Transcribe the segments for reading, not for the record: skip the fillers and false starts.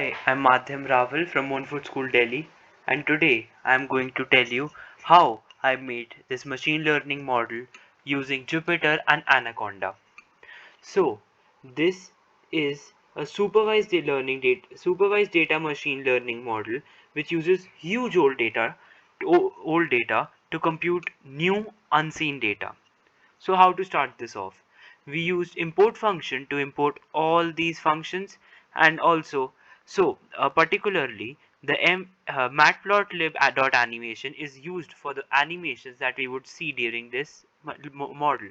Hi, I'm Maadhyam Rawal from Montfort School, Delhi, and today I'm going to tell you how I made this machine learning model using Jupyter and Anaconda. So, this is a supervised data machine learning model which uses huge old data to compute new unseen data. So how to start this off? We used import function to import all these functions, and also particularly the matplotlib dot animation is used for the animations that we would see during this model,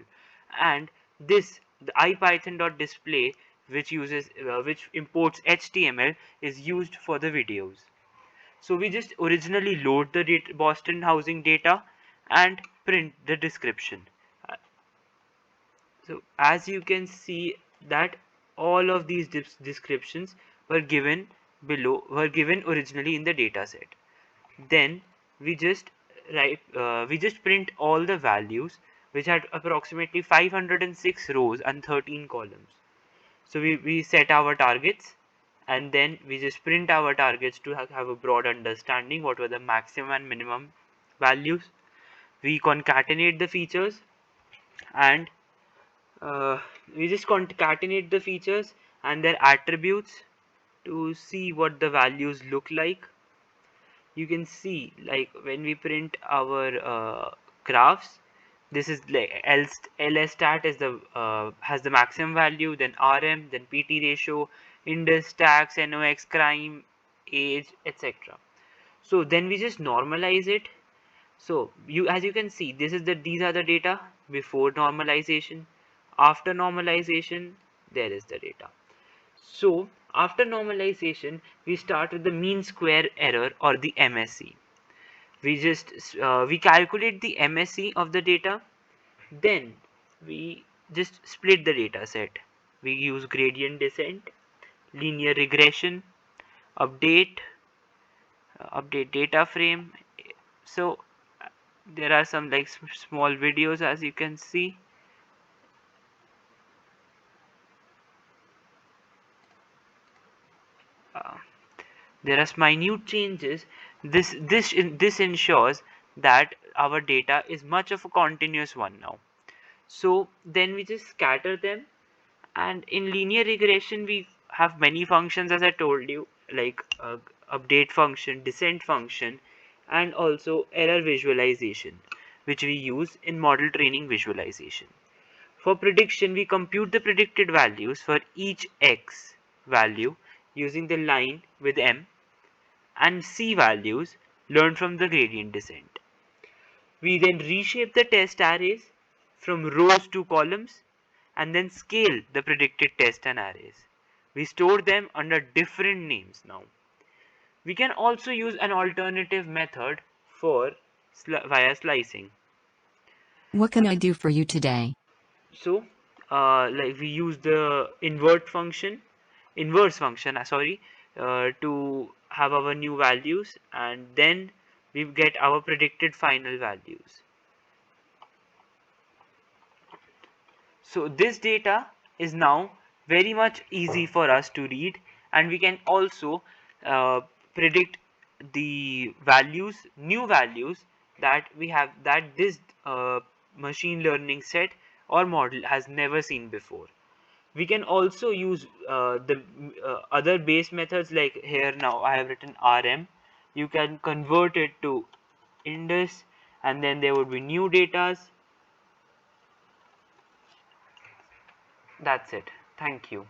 and this the ipython.display which imports HTML is used for the videos. So we just originally load the Boston housing data and print the description. So as you can see that all of these descriptions were given originally in the data set. Then we just we just print all the values, which had approximately 506 rows and 13 columns. So we set our targets, and then we just print our targets to have a broad understanding what were the maximum and minimum values. We concatenate the features, and we just concatenate the features and their attributes to see what the values look like. You can see, like, when we print our graphs, this is like LStat is the has the maximum value, then RM, then PT ratio, index, tax, NOx, crime, age, etc. So then we just normalize it. So as you can see, these are the data before normalization. After normalization, there is the data. So after normalization, we start with the mean square error, or the MSE. We calculate the MSE of the data. Then we just split the data set. We use gradient descent, linear regression, update data frame. So there are some like small videos, as you can see. uh, there are minute changes. This ensures that our data is much of a continuous one now. So then we just scatter them, and in linear regression we have many functions, as I told you, like update function, descent function, and also error visualization, which we use in model training visualization. For prediction, we compute the predicted values for each x value using the line with m, and c values learned from the gradient descent. We then reshape the test arrays from rows to columns, and then scale the predicted test and arrays. We store them under different names now. We can also use an alternative method for via slicing. What can I do for you today? So like we use the inverse function, to have our new values, and then we get our predicted final values. So this data is now very much easy for us to read, and we can also uh, predict the new values that we have, that this machine learning set or model has never seen before. We can also use the other base methods, like here now I have written RM. You can convert it to index, and then there would be new datas. That's it. Thank you.